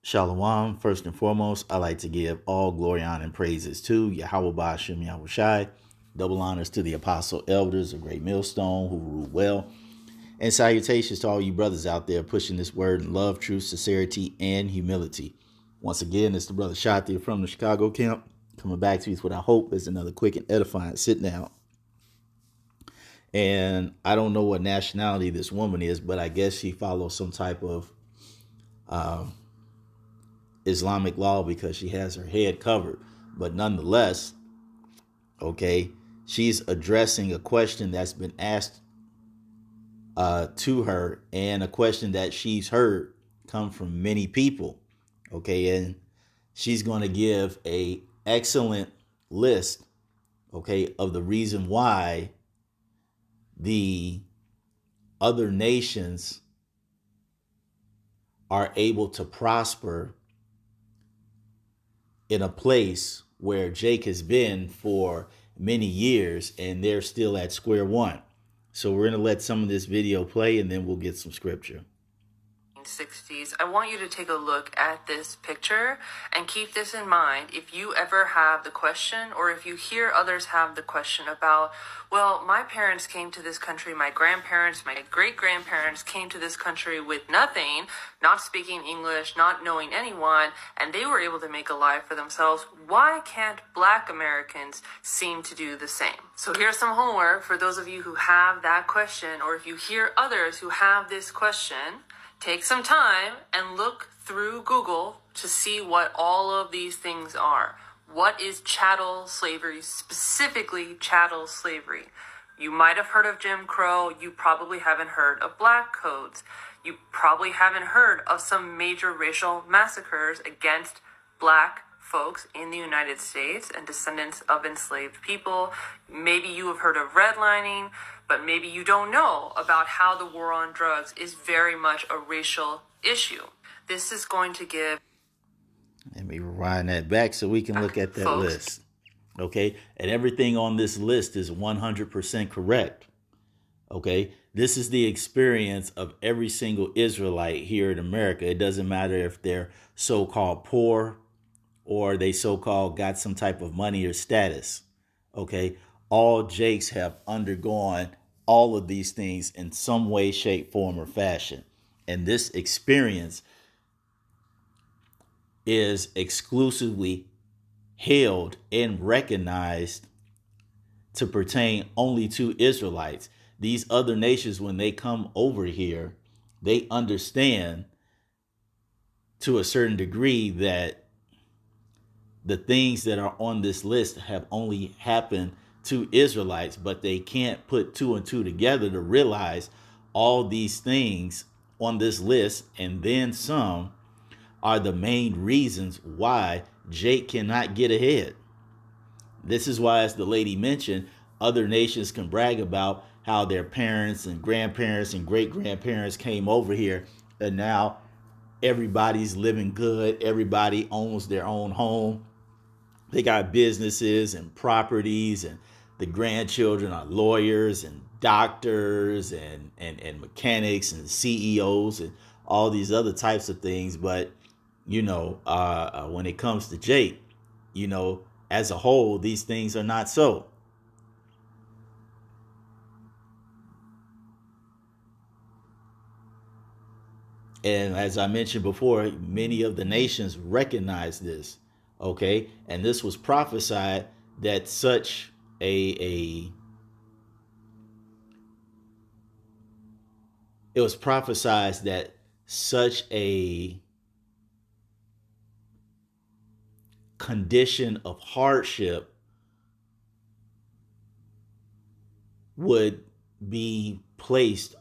Shalom. First and foremost, I like to give all glory, honor, and praises to Yahweh Ba'ashem Yahushai. Double honors to the apostle elders of Great Millstone who rule well. And salutations to all you brothers out there pushing this word in love, truth, sincerity, and humility. Once again, it's the brother Shati from the Chicago camp coming back to you with what I hope is another quick and edifying sit down. And I don't know what nationality this woman is, but I guess she follows some type of Islamic law because she has her head covered. But nonetheless, okay, she's addressing a question that's been asked to her, and a question that she's heard come from many people. Okay, and she's going to give a excellent list, okay, of the reason why the other nations are able to prosper in a place where Jake has been for many years and they're still at square one. So we're going to let some of this video play and then we'll get some scripture. 60s. I want you to take a look at this picture and keep this in mind if you ever have the question, or if you hear others have the question about, well, my parents came to this country, my grandparents, my great-grandparents came to this country with nothing, not speaking English, not knowing anyone, and they were able to make a life for themselves. Why can't Black Americans seem to do the same? So here's some homework for those of you who have that question, or if you hear others who have this question. Take some time and look through Google to see what all of these things are. What is chattel slavery, specifically chattel slavery? You might have heard of Jim Crow. You probably haven't heard of black codes. You probably haven't heard of some major racial massacres against black folks in the United States and descendants of enslaved people. Maybe you have heard of redlining, but maybe you don't know about how the war on drugs is very much a racial issue. This is going to give... Let me rewind that back so we can look at that list. Okay, and everything on this list is 100% correct. Okay, this is the experience of every single Israelite here in America. It doesn't matter if they're so-called poor or they so-called got some type of money or status. Okay, all Jakes have undergone all of these things in some way, shape, form, or fashion. And this experience is exclusively held and recognized to pertain only to Israelites. These other nations, when they come over here, they understand to a certain degree that the things that are on this list have only happened to Israelites, but they can't put two and two together to realize all these things on this list and then some are the main reasons why Jake cannot get ahead. This is why, as the lady mentioned, other nations can brag about how their parents and grandparents and great-grandparents came over here and now everybody's living good. Everybody owns their own home. They got businesses and properties, and the grandchildren are lawyers and doctors and mechanics and CEOs and all these other types of things. But, when it comes to Jake, as a whole, these things are not so. And as I mentioned before, many of the nations recognize this. Okay, and this was prophesied that such it was prophesied that such a condition of hardship would be placed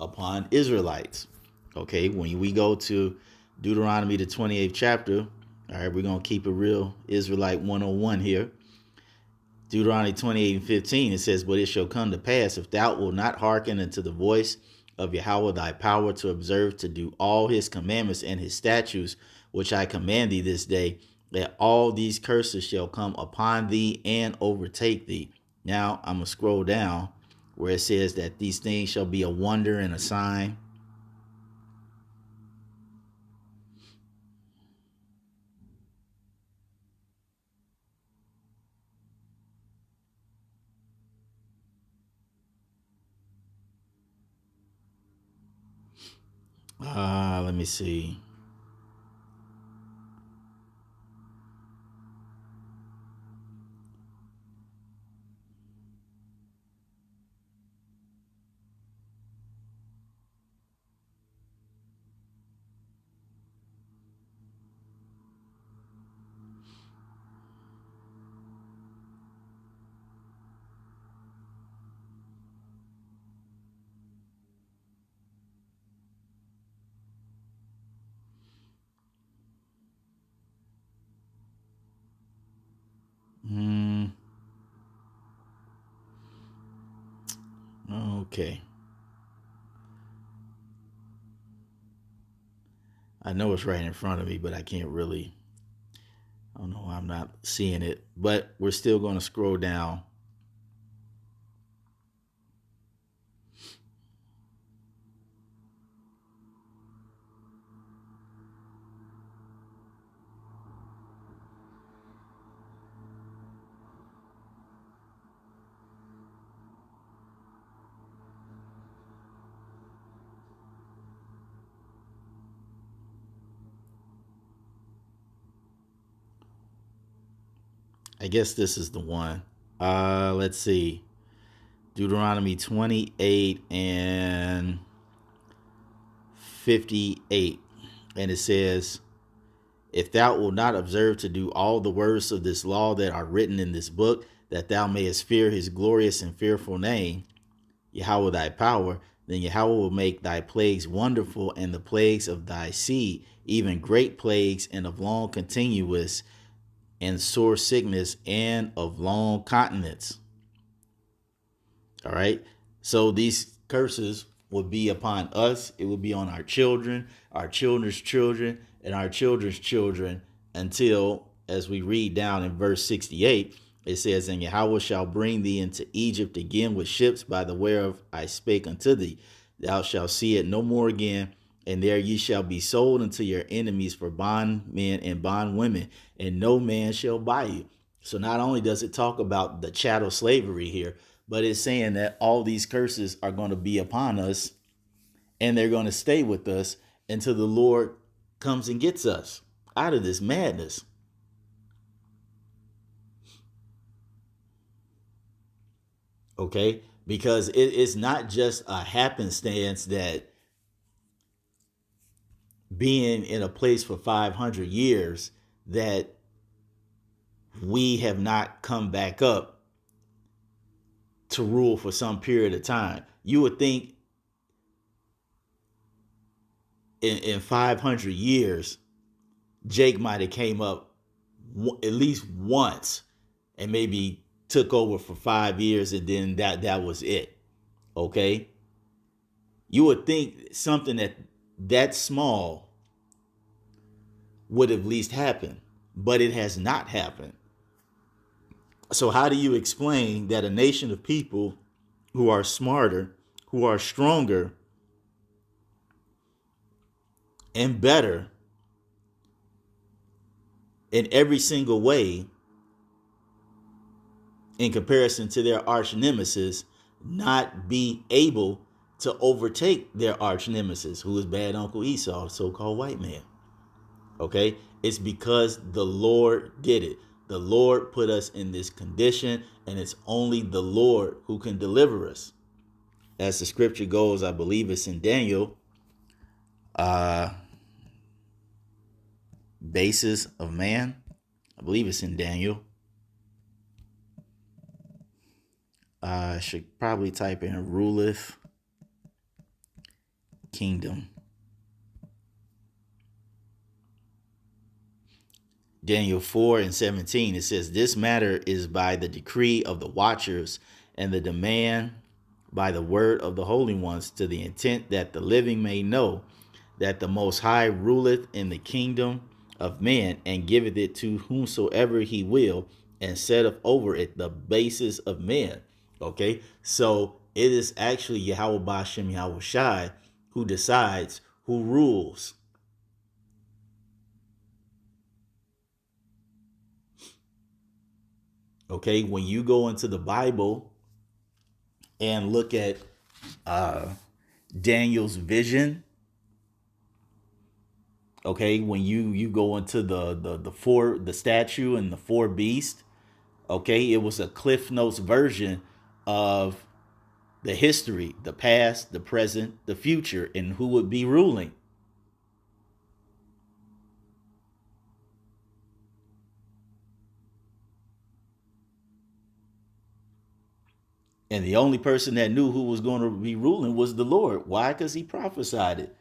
upon Israelites. Okay, when we go to Deuteronomy, the 28th chapter, all right, we're going to keep it real Israelite 101 here. Deuteronomy 28:15, it says, "But it shall come to pass, if thou wilt not hearken unto the voice of Yahweh thy power to observe to do all his commandments and his statutes, which I command thee this day, that all these curses shall come upon thee and overtake thee." Now, I'm going to scroll down where it says that these things shall be a wonder and a sign. Let me see. Hmm. Okay. I know it's right in front of me, but I can't really. I don't know why I'm not seeing it. But we're still going to scroll down. I guess this is the one. Let's see. Deuteronomy 28 and 58. And it says, if thou wilt not observe to do all the words of this law that are written in this book, that thou mayest fear his glorious and fearful name, Yahweh thy power, then Yahweh will make thy plagues wonderful, and the plagues of thy seed, even great plagues, and of long continuance, and sore sickness, and of long continence. All right. So these curses would be upon us. It would be on our children, our children's children, and our children's children until, as we read down in verse 68, it says, and Yahweh shall bring thee into Egypt again with ships by the whereof I spake unto thee. Thou shalt see it no more again. And there ye shall be sold unto your enemies for bondmen and bondwomen, and no man shall buy you. So not only does it talk about the chattel slavery here, but it's saying that all these curses are going to be upon us and they're going to stay with us until the Lord comes and gets us out of this madness. Okay? Because it's not just a happenstance that being in a place for 500 years that we have not come back up to rule for some period of time. You would think in 500 years, Jake might have came up at least once and maybe took over for 5 years, and then that was it. Okay? You would think something that small would at least happen, but it has not happened. So how do you explain that a nation of people who are smarter, who are stronger and better in every single way in comparison to their arch nemesis, not be able to overtake their arch nemesis, who is bad Uncle Esau, so-called white man? Okay? It's because the Lord did it. The Lord put us in this condition, and it's only the Lord who can deliver us. As the scripture goes, I believe it's in Daniel, basis of man. I believe it's in Daniel. I should probably type in ruleth kingdom. Daniel 4 and 17, it says, this matter is by the decree of the watchers and the demand by the word of the holy ones, to the intent that the living may know that the Most High ruleth in the kingdom of man, and giveth it to whomsoever he will, and setteth over it the basis of men. Okay, so it is actually Yahweh Bashem Yahweh Shai who decides who rules. Okay, when you go into the Bible and look at Daniel's vision, Okay, when you go into the statue and the four beasts, okay, it was a Cliff Notes version of the history, the past, the present, the future, and who would be ruling. And the only person that knew who was going to be ruling was the Lord. Why? Because he prophesied it.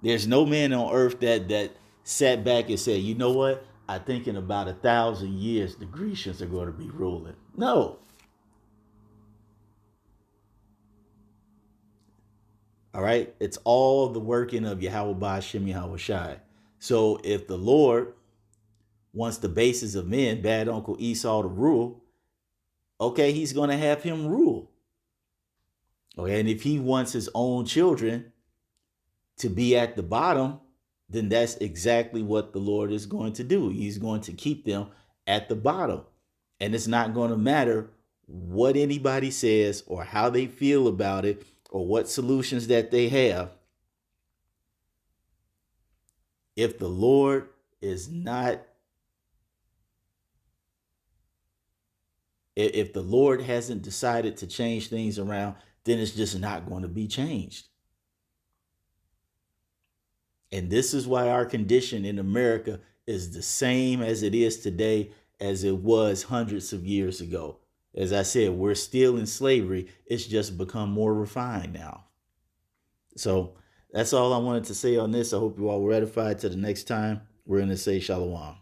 There's no man on earth that sat back and said, you know what? I think in about 1,000 years the Grecians are going to be ruling. No. All right. It's all the working of Yahweh Ba'ashem Yahweh Shai. So if the Lord wants the basis of men, bad Uncle Esau, to rule, okay, he's going to have him rule. Okay. And if he wants his own children to be at the bottom, then that's exactly what the Lord is going to do. He's going to keep them at the bottom. And it's not going to matter what anybody says or how they feel about it or what solutions that they have. If the Lord is not, if the Lord hasn't decided to change things around, then it's just not going to be changed. And this is why our condition in America is the same as it is today as it was hundreds of years ago. As I said, we're still in slavery. It's just become more refined now. So that's all I wanted to say on this. I hope you all were edified. Till the next time, we're going to say shalom.